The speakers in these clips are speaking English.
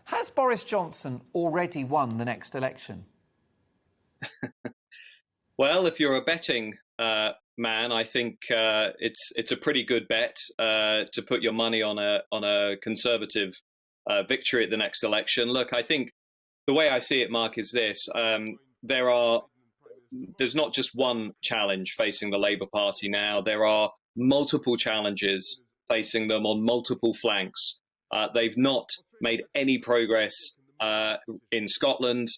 Has Boris Johnson already won the next election? Well, if you're a betting man, I think it's a pretty good bet to put your money on a Conservative victory at the next election. Look, I think the way I see it, Mark, is this: there's not just one challenge facing the Labour Party now. There are multiple challenges facing them on multiple flanks. They've not made any progress in Scotland.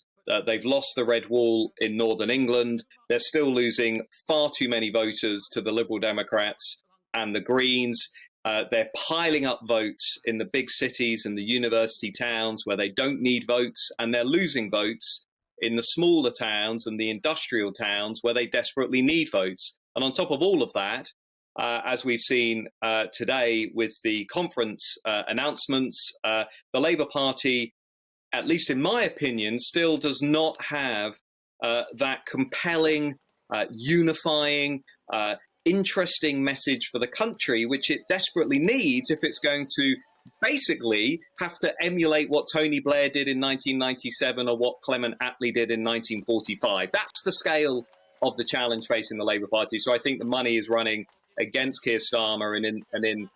They've lost the Red Wall in Northern England. They're still losing far too many voters to the Liberal Democrats and the Greens. They're piling up votes in the big cities and the university towns where they don't need votes, and they're losing votes in the smaller towns and the industrial towns where they desperately need votes. And on top of all of that, as we've seen today with the conference announcements, the Labour Party, at least in my opinion, still does not have that compelling, unifying, interesting message for the country, which it desperately needs if it's going to basically have to emulate what Tony Blair did in 1997 or what Clement Attlee did in 1945. That's the scale of the challenge facing the Labour Party. So I think the money is running against Keir Starmer and in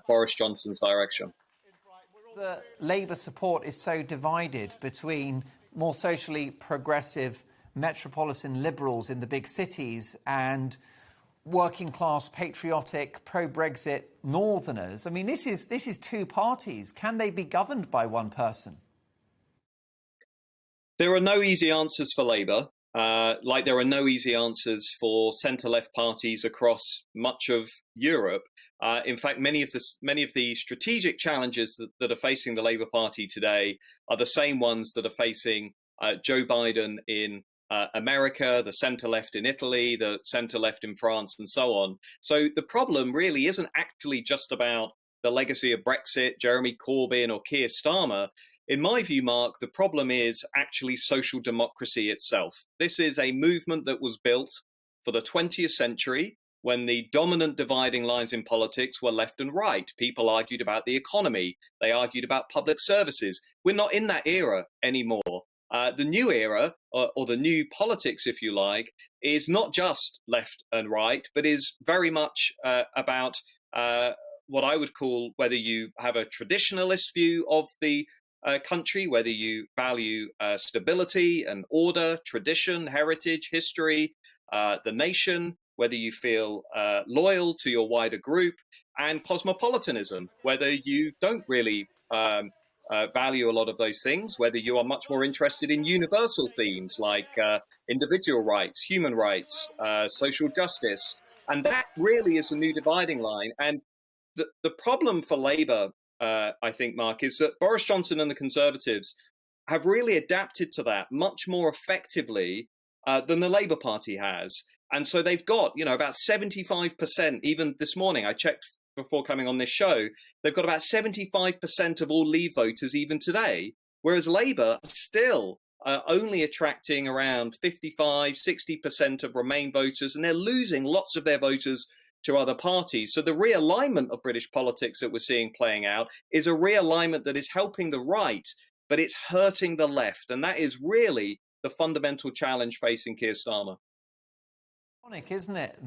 Boris Johnson's direction. The Labour support is so divided between more socially progressive metropolitan liberals in the big cities and working class, patriotic, pro-Brexit northerners. I mean, this is two parties. Can they be governed by one person? There are no easy answers for Labour, like there are no easy answers for centre-left parties across much of Europe. In fact, many of the strategic challenges that are facing the Labour Party today are the same ones that are facing Joe Biden in America, the centre-left in Italy, the centre-left in France, and so on. So the problem really isn't actually just about the legacy of Brexit, Jeremy Corbyn or Keir Starmer. In my view, Mark, the problem is actually social democracy itself. This is a movement that was built for the 20th century when the dominant dividing lines in politics were left and right. People argued about the economy. They argued about public services. We're not in that era anymore. The new era, or the new politics, if you like, is not just left and right, but is very much about what I would call, whether you have a traditionalist view of the country, whether you value stability and order, tradition, heritage, history, the nation, whether you feel loyal to your wider group, and cosmopolitanism, whether you don't really value a lot of those things, whether you are much more interested in universal themes like individual rights, human rights, social justice. And that really is a new dividing line. And the problem for Labour, I think, Mark, is that Boris Johnson and the Conservatives have really adapted to that much more effectively than the Labour Party has. And so they've got, about 75%, even this morning, I checked before coming on this show, they've got about 75% of all Leave voters even today, whereas Labour are still only attracting around 55, 60% of Remain voters, and they're losing lots of their voters to other parties. So the realignment of British politics that we're seeing playing out is a realignment that is helping the right, but it's hurting the left. And that is really the fundamental challenge facing Keir Starmer. Isn't it?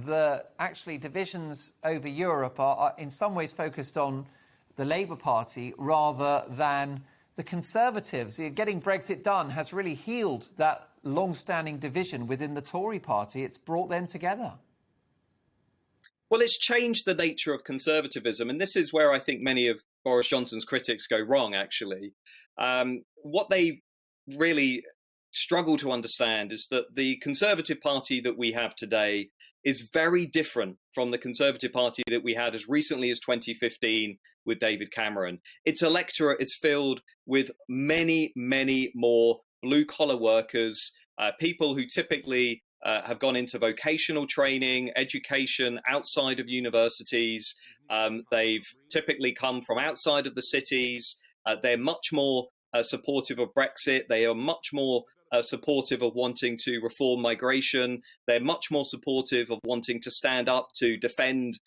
Actually divisions over Europe are in some ways focused on the Labour Party rather than the Conservatives. Getting Brexit done has really healed that long-standing division within the Tory party. It's brought them together. Well, it's changed the nature of conservatism, and this is where I think many of Boris Johnson's critics go wrong, actually. What they really struggle to understand is that the Conservative Party that we have today is very different from the Conservative Party that we had as recently as 2015 with David Cameron. Its electorate is filled with many, many more blue-collar workers, people who typically have gone into vocational training, education outside of universities. They've typically come from outside of the cities. They're much more supportive of Brexit. They are much more supportive of wanting to reform migration. They're much more supportive of wanting to stand up to defend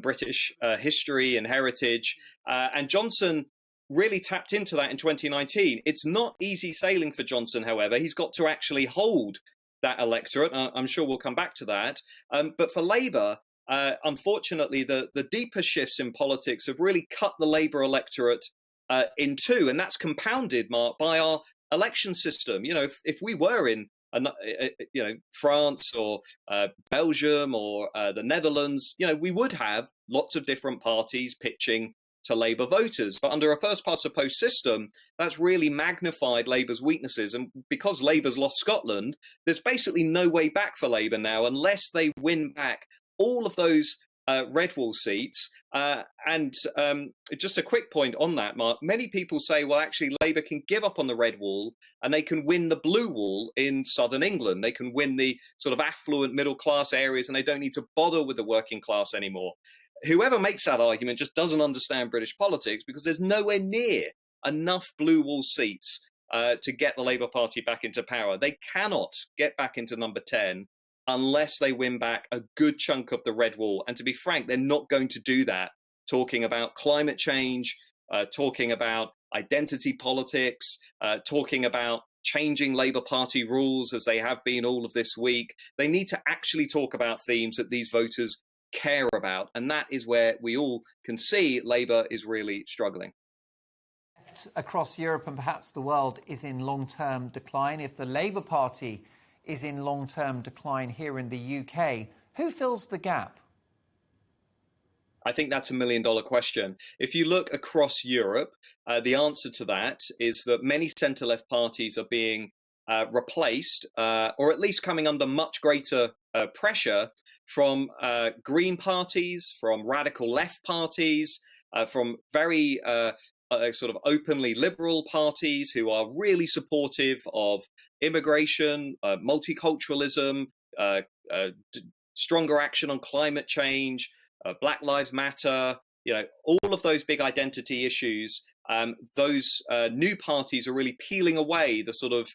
British history and heritage. And Johnson really tapped into that in 2019. It's not easy sailing for Johnson, however. He's got to actually hold that electorate. I'm sure we'll come back to that. But for Labour, unfortunately, the deeper shifts in politics have really cut the Labour electorate in two, and that's compounded, Mark, by our election system. You know, if we were in France or Belgium or the Netherlands, you know, we would have lots of different parties pitching to Labour voters. But under a first past the post system, that's really magnified Labour's weaknesses. And because Labour's lost Scotland, there's basically no way back for Labour now unless they win back all of those red wall seats. And just a quick point on that, Mark, many people say, well, actually, Labour can give up on the red wall and they can win the blue wall in southern England. They can win the sort of affluent middle class areas and they don't need to bother with the working class anymore. Whoever makes that argument just doesn't understand British politics, because there's nowhere near enough blue wall seats to get the Labour Party back into power. They cannot get back into number 10 unless they win back a good chunk of the red wall. And to be frank, they're not going to do that talking about climate change, talking about identity politics, talking about changing Labour Party rules as they have been all of this week. They need to actually talk about themes that these voters care about. And that is where we all can see Labour is really struggling. Across Europe and perhaps the world is in long-term decline. If the Labour Party is in long-term decline here in the UK, who fills the gap? I think that's $1 million question. If you look across Europe, the answer to that is that many centre-left parties are being replaced, or at least coming under much greater pressure from Green parties, from radical left parties, from very sort of openly liberal parties who are really supportive of immigration, multiculturalism, stronger action on climate change, Black Lives Matter, you know, all of those big identity issues. Those new parties are really peeling away the sort of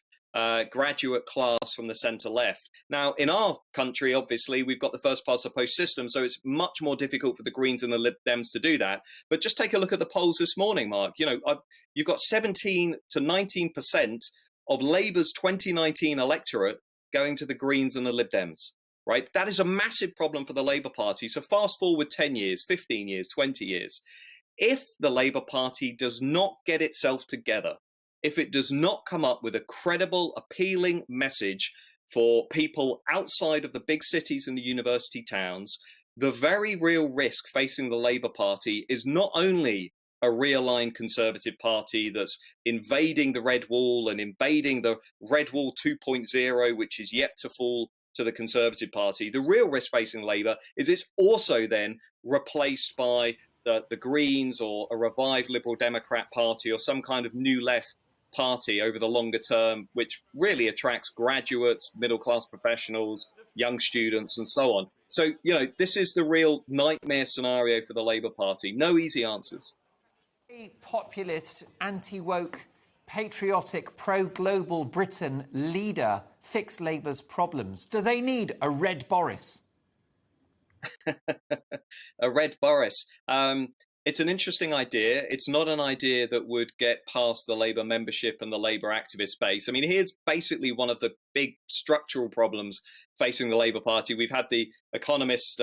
graduate class from the centre left. Now, in our country, obviously, we've got the first past the post system, so it's much more difficult for the Greens and the Lib Dems to do that. But just take a look at the polls this morning, Mark. You know, you've got 17 to 19% of Labour's 2019 electorate going to the Greens and the Lib Dems, right? That is a massive problem for the Labour Party. So fast forward 10 years, 15 years, 20 years. If the Labour Party does not get itself together, if it does not come up with a credible, appealing message for people outside of the big cities and the university towns, the very real risk facing the Labour Party is not only a realigned Conservative Party that's invading the Red Wall and invading the Red Wall 2.0, which is yet to fall to the Conservative Party. The real risk facing Labour is it's also then replaced by the Greens or a revived Liberal Democrat Party or some kind of new left party over the longer term, which really attracts graduates, middle-class professionals, young students, and so on. So, you know, this is the real nightmare scenario for the Labour Party. No easy answers. A populist, anti-woke, patriotic, pro-global Britain leader fix Labour's problems? Do they need a red Boris? A red Boris. It's an interesting idea. It's not an idea that would get past the Labour membership and the Labour activist base. I mean, here's basically one of the big structural problems facing the Labour Party. We've had the economist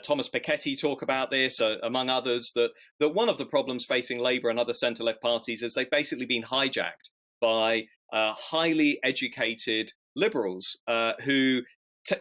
Thomas Piketty talk about this, among others, that one of the problems facing Labour and other centre-left parties is they've basically been hijacked by highly educated liberals who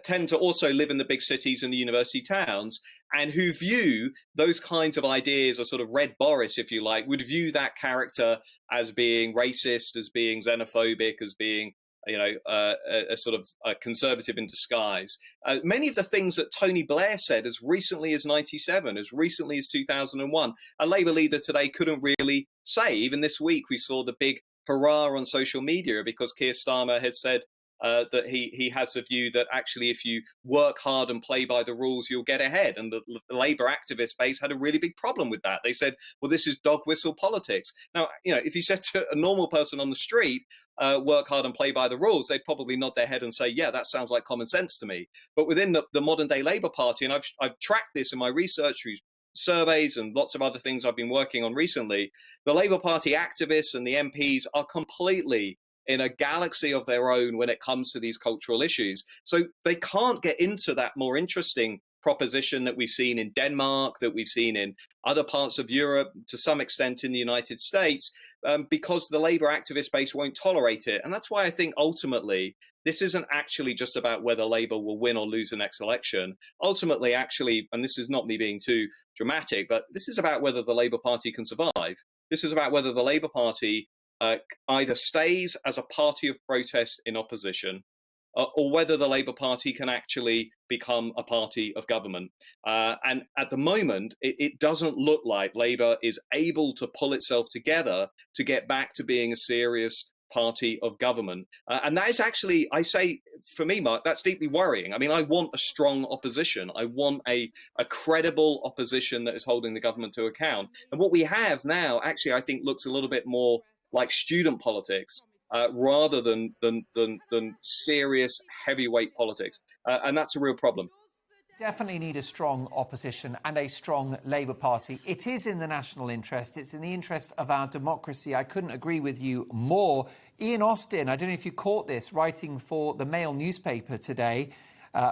tend to also live in the big cities and the university towns, and who view those kinds of ideas, a sort of red Boris, if you like, would view that character as being racist, as being xenophobic, as being, you know, a sort of a conservative in disguise. Many of the things that Tony Blair said as recently as 97, as recently as 2001, a Labour leader today couldn't really say. Even this week, we saw the big hurrah on social media because Keir Starmer had said that he has a view that actually if you work hard and play by the rules, you'll get ahead. And the Labour activist base had a really big problem with that. They said, well, this is dog whistle politics. Now, you know, if you said to a normal person on the street, work hard and play by the rules, they'd probably nod their head and say, yeah, that sounds like common sense to me. But within the modern day Labour Party, and I've tracked this in my research, surveys and lots of other things I've been working on recently, the Labour Party activists and the MPs are completely in a galaxy of their own when it comes to these cultural issues. So they can't get into that more interesting proposition that we've seen in Denmark, that we've seen in other parts of Europe, to some extent in the United States, because the Labour activist base won't tolerate it. And that's why I think ultimately this isn't actually just about whether Labour will win or lose the next election. Ultimately, actually, and this is not me being too dramatic, but this is about whether the Labour Party can survive. This is about whether the Labour Party either stays as a party of protest in opposition, or whether the Labour Party can actually become a party of government. And at the moment, it doesn't look like Labour is able to pull itself together to get back to being a serious party of government. And that is actually, I say, for me, Mark, that's deeply worrying. I mean, I want a strong opposition. I want a credible opposition that is holding the government to account. And what we have now, actually, I think looks a little bit more like student politics, rather than serious heavyweight politics. And that's a real problem. Definitely need a strong opposition and a strong Labour Party. It is in the national interest. It's in the interest of our democracy. I couldn't agree with you more. Ian Austin, I don't know if you caught this, writing for the Mail newspaper today.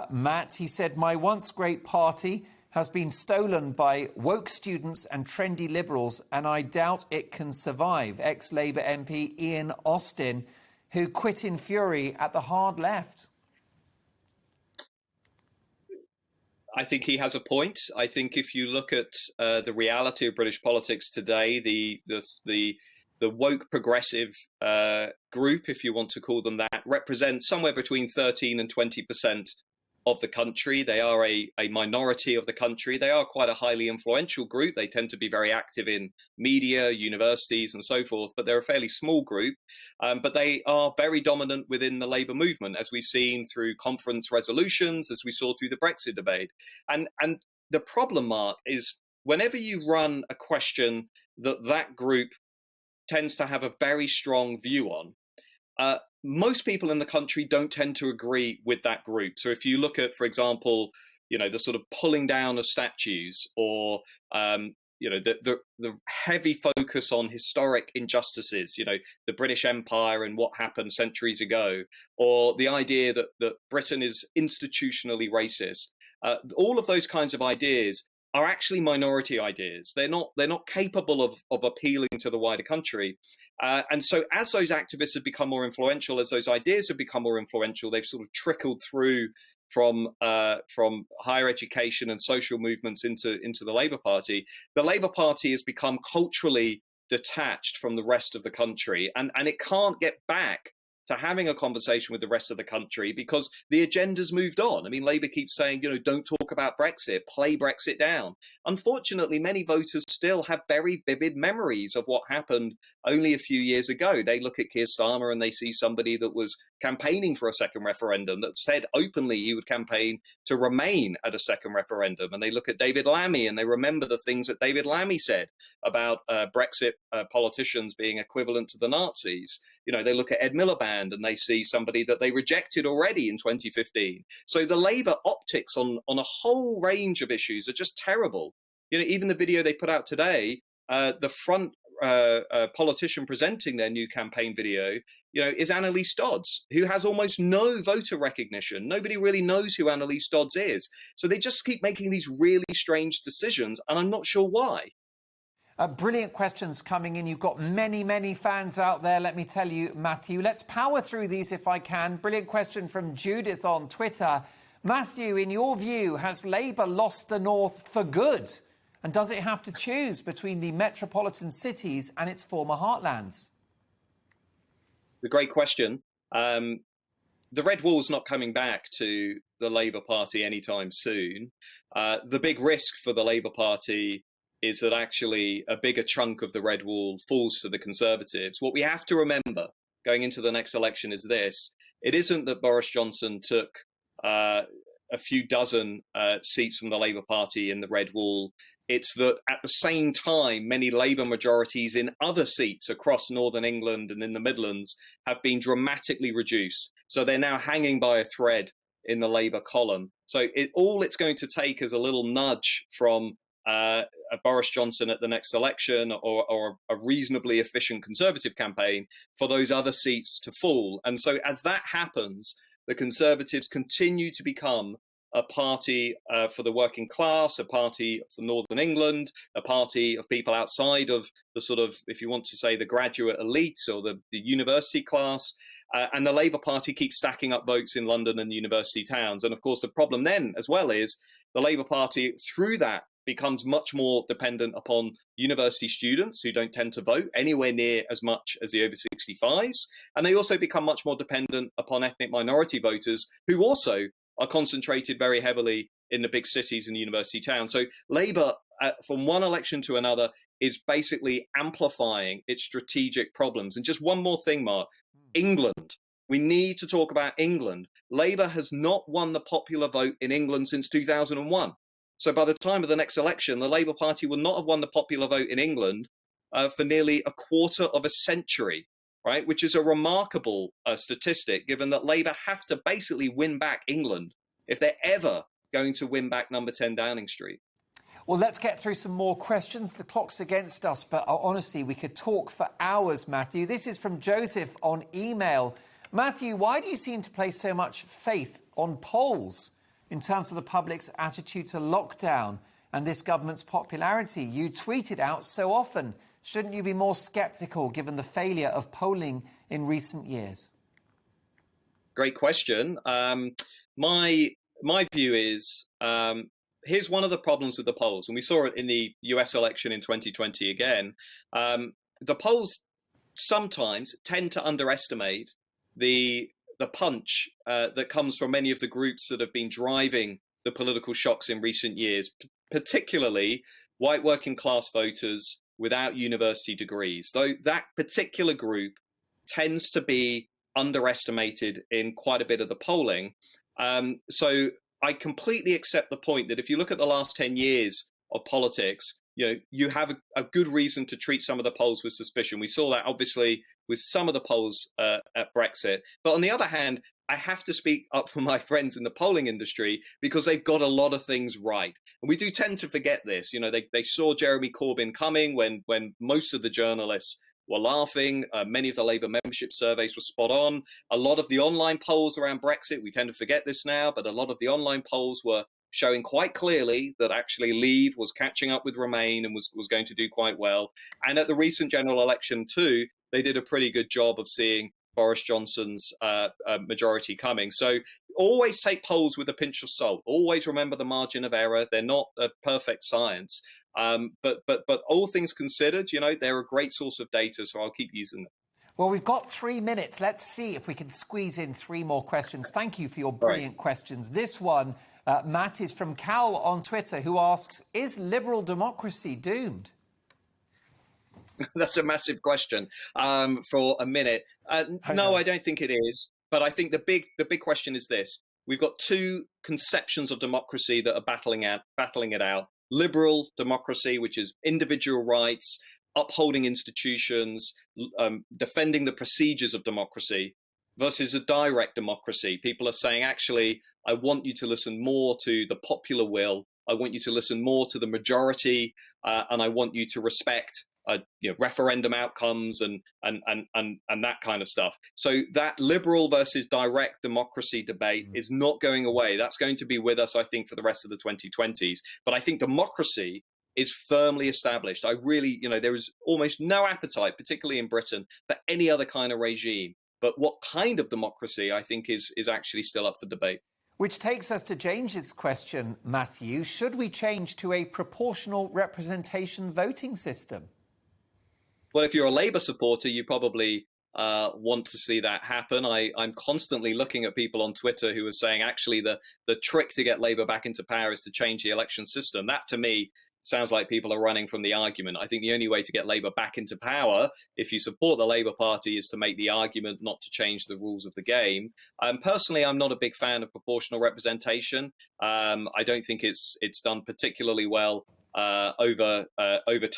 Matt, he said, my once great party has been stolen by woke students and trendy liberals, and I doubt it can survive. Ex-Labour MP Ian Austin, who quit in fury at the hard left. I think he has a point. I think if you look at the reality of British politics today, the woke progressive group, if you want to call them that, represents somewhere between 13 and 20% of the country. They are a minority of the country. They are quite a highly influential group. They tend to be very active in media, universities, and so forth, but they're a fairly small group. But they are very dominant within the Labour movement, as we've seen through conference resolutions, as we saw through the Brexit debate. And the problem, Mark, is whenever you run a question that group tends to have a very strong view on, most people in the country don't tend to agree with that group. So if you look at, for example, the sort of pulling down of statues, or the heavy focus on historic injustices, the British Empire and what happened centuries ago, or the idea that Britain is institutionally racist, all of those kinds of ideas are actually minority ideas. They're not capable of appealing to the wider country. And so as those activists have become more influential, as those ideas have become more influential, they've sort of trickled through from higher education and social movements into the Labour Party. The Labour Party has become culturally detached from the rest of the country, and it can't get back to having a conversation with the rest of the country because the agenda's moved on. I mean, Labour keeps saying, don't talk about Brexit, play Brexit down. Unfortunately, many voters still have very vivid memories of what happened only a few years ago. They look at Keir Starmer and they see somebody that was campaigning for a second referendum, that said openly he would campaign to remain at a second referendum. And they look at David Lammy and they remember the things that David Lammy said about Brexit politicians being equivalent to the Nazis. They look at Ed Miliband and they see somebody that they rejected already in 2015. So the Labour optics on a whole range of issues are just terrible. Even the video they put out today, the front politician presenting their new campaign video, is Annalise Dodds, who has almost no voter recognition. Nobody really knows who Annalise Dodds is. So they just keep making these really strange decisions, and I'm not sure why. Brilliant questions coming in. You've got many, many fans out there, let me tell you, Matthew. Let's power through these if I can. Brilliant question from Judith on Twitter. Matthew, in your view, has Labour lost the North for good? And does it have to choose between the metropolitan cities and its former heartlands? A great question. The Red Wall's not coming back to the Labour Party anytime soon. The big risk for the Labour Party is that actually a bigger chunk of the Red Wall falls to the Conservatives. What we have to remember going into the next election is this. It isn't that Boris Johnson took a few dozen seats from the Labour Party in the Red Wall. It's that at the same time, many Labour majorities in other seats across Northern England and in the Midlands have been dramatically reduced. So they're now hanging by a thread in the Labour column. So all it's going to take is a little nudge from a Boris Johnson at the next election, or a reasonably efficient Conservative campaign for those other seats to fall. And so as that happens, the Conservatives continue to become a party for the working class, a party for Northern England, a party of people outside of the sort of, if you want to say, the graduate elite or the university class. And the Labour Party keeps stacking up votes in London and university towns. And of course, the problem then as well is the Labour Party, through that, becomes much more dependent upon university students who don't tend to vote anywhere near as much as the over 65s. And they also become much more dependent upon ethnic minority voters who also are concentrated very heavily in the big cities and university towns. So Labour, from one election to another, is basically amplifying its strategic problems. And just one more thing, Mark, England. We need to talk about England. Labour has not won the popular vote in England since 2001. So by the time of the next election, the Labour Party will not have won the popular vote in England for nearly a quarter of a century, right? Which is a remarkable statistic, given that Labour have to basically win back England if they're ever going to win back number 10 Downing Street. Well, let's get through some more questions. The clock's against us, but honestly, we could talk for hours, Matthew. This is from Joseph on email. Matthew, why do you seem to place so much faith on polls in terms of the public's attitude to lockdown and this government's popularity? You tweet it out so often. Shouldn't you be more sceptical given the failure of polling in recent years? Great question. My view is, here's one of the problems with the polls, and we saw it in the US election in 2020 again. The polls sometimes tend to underestimate the punch that comes from many of the groups that have been driving the political shocks in recent years, particularly white working class voters without university degrees. Though that particular group tends to be underestimated in quite a bit of the polling. So I completely accept the point that if you look at the last 10 years of politics, you have a good reason to treat some of the polls with suspicion. We saw that obviously with some of the polls at Brexit. But on the other hand, I have to speak up for my friends in the polling industry because they've got a lot of things right. And we do tend to forget this. They saw Jeremy Corbyn coming when most of the journalists were laughing. Many of the Labour membership surveys were spot on. A lot of the online polls around Brexit, we tend to forget this now, but a lot of the online polls were showing quite clearly that actually Leave was catching up with Remain and was going to do quite well. And at the recent general election too, they did a pretty good job of seeing Boris Johnson's majority coming. So always take polls with a pinch of salt. Always remember the margin of error. They're not a perfect science. But all things considered, they're a great source of data, so I'll keep using them. Well, we've got 3 minutes. Let's see if we can squeeze in 3 more questions. Thank you for your brilliant questions. This one, Matt, is from Cal on Twitter, who asks, is liberal democracy doomed? That's a massive question for a minute. No, I don't think it is. But I think the big question is this. We've got 2 conceptions of democracy that are battling it out. Liberal democracy, which is individual rights, upholding institutions, defending the procedures of democracy, versus a direct democracy. People are saying, actually, I want you to listen more to the popular will. I want you to listen more to the majority, and I want you to respect referendum outcomes and that kind of stuff. So that liberal versus direct democracy debate is not going away. That's going to be with us, I think, for the rest of the 2020s. But I think democracy is firmly established. I really, there is almost no appetite, particularly in Britain, for any other kind of regime. But what kind of democracy, I think, is actually still up for debate. Which takes us to James's question, Matthew. Should we change to a proportional representation voting system? Well, if you're a Labour supporter, you probably want to see that happen. I'm constantly looking at people on Twitter who are saying, actually, the trick to get Labour back into power is to change the election system. That, to me, sounds like people are running from the argument. I think the only way to get Labour back into power, if you support the Labour Party, is to make the argument not to change the rules of the game. Personally, I'm not a big fan of proportional representation. I don't think it's done particularly well over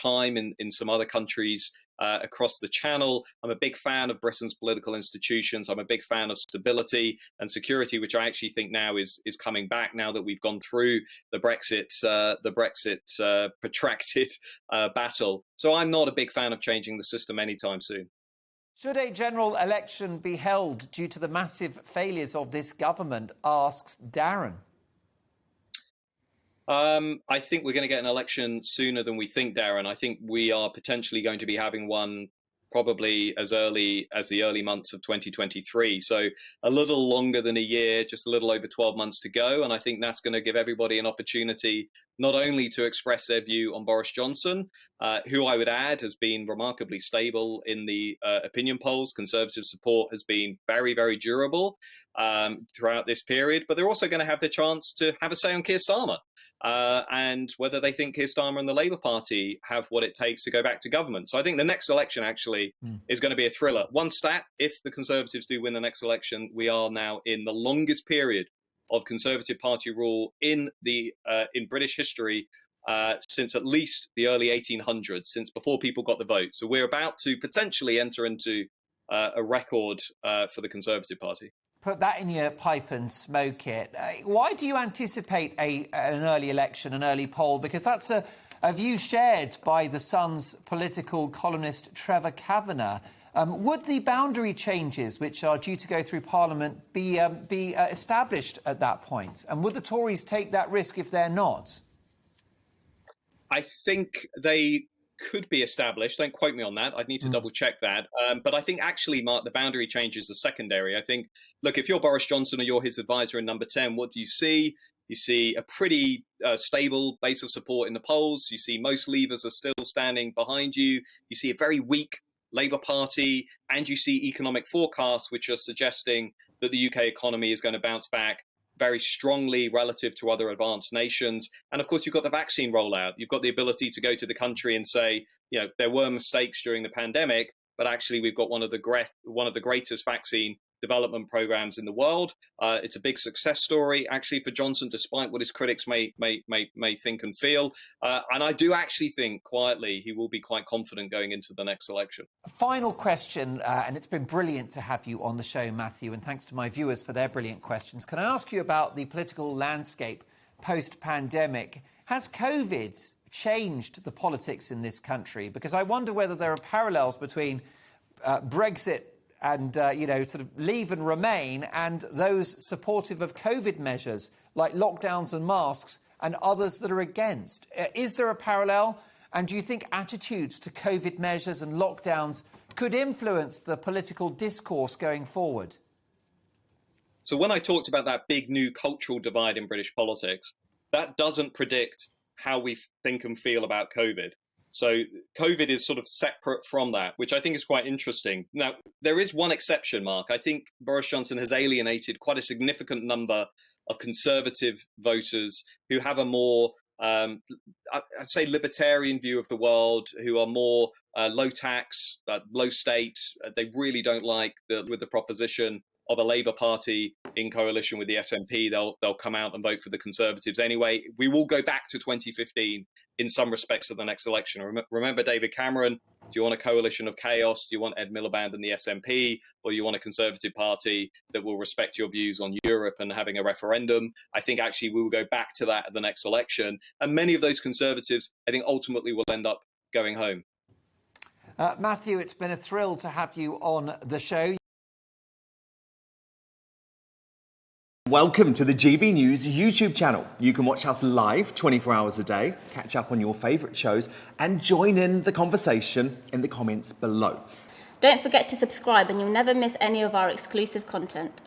time in some other countries across the Channel. I'm a big fan of Britain's political institutions. I'm a big fan of stability and security, which I actually think now is coming back now that we've gone through the Brexit protracted battle. So I'm not a big fan of changing the system anytime soon. Should a general election be held due to the massive failures of this government, asks Darren. I think we're going to get an election sooner than we think, Darren. I think we are potentially going to be having one probably as early as the early months of 2023. So a little longer than a year, just a little over 12 months to go. And I think that's going to give everybody an opportunity not only to express their view on Boris Johnson, who I would add has been remarkably stable in the opinion polls. Conservative support has been very, very durable throughout this period. But they're also going to have the chance to have a say on Keir Starmer. And whether they think Keir Starmer and the Labour Party have what it takes to go back to government. So I think the next election actually is going to be a thriller. One stat, if the Conservatives do win the next election, we are now in the longest period of Conservative Party rule in British history since at least the early 1800s, since before people got the vote. So we're about to potentially enter into a record for the Conservative Party. Put that in your pipe and smoke it. Why do you anticipate an early election, an early poll? Because that's a view shared by The Sun's political columnist Trevor Kavanagh. Would the boundary changes, which are due to go through Parliament, be established at that point? And would the Tories take that risk if they're not? I think they could be established. Don't quote me on that. I'd need to double check that. But I think actually, Mark, the boundary changes are secondary. I think, look, if you're Boris Johnson or you're his advisor in Number 10, what do you see? You see a pretty stable base of support in the polls. You see most levers are still standing behind you. You see a very weak Labour Party, and you see economic forecasts which are suggesting that the UK economy is going to bounce back very strongly relative to other advanced nations. And of course, you've got the vaccine rollout. You've got the ability to go to the country and say, you know, there were mistakes during the pandemic, but actually we've got one of the greatest vaccine development programs in the world. It's a big success story, actually, for Johnson, despite what his critics may think and feel. And I do actually think, quietly, he will be quite confident going into the next election. Final question, and it's been brilliant to have you on the show, Matthew, and thanks to my viewers for their brilliant questions. Can I ask you about the political landscape post-pandemic? Has COVID changed the politics in this country? Because I wonder whether there are parallels between Brexit and, sort of leave and remain, and those supportive of COVID measures like lockdowns and masks and others that are against. Is there a parallel? And do you think attitudes to COVID measures and lockdowns could influence the political discourse going forward? So when I talked about that big new cultural divide in British politics, that doesn't predict how we think and feel about COVID. So COVID is sort of separate from that, which I think is quite interesting. Now, there is one exception, Mark. I think Boris Johnson has alienated quite a significant number of Conservative voters who have a more, I'd say, libertarian view of the world, who are more low tax, low state. They really don't like the proposition of a Labour Party in coalition with the SNP. They'll come out and vote for the Conservatives anyway. We will go back to 2015 in some respects of the next election. Remember David Cameron? Do you want a coalition of chaos? Do you want Ed Miliband and the SNP? Or you want a Conservative Party that will respect your views on Europe and having a referendum? I think actually we will go back to that at the next election. And many of those Conservatives, I think, ultimately will end up going home. Matthew, it's been a thrill to have you on the show. Welcome to the GB News YouTube channel. You can watch us live 24 hours a day, catch up on your favourite shows, and join in the conversation in the comments below. Don't forget to subscribe and you'll never miss any of our exclusive content.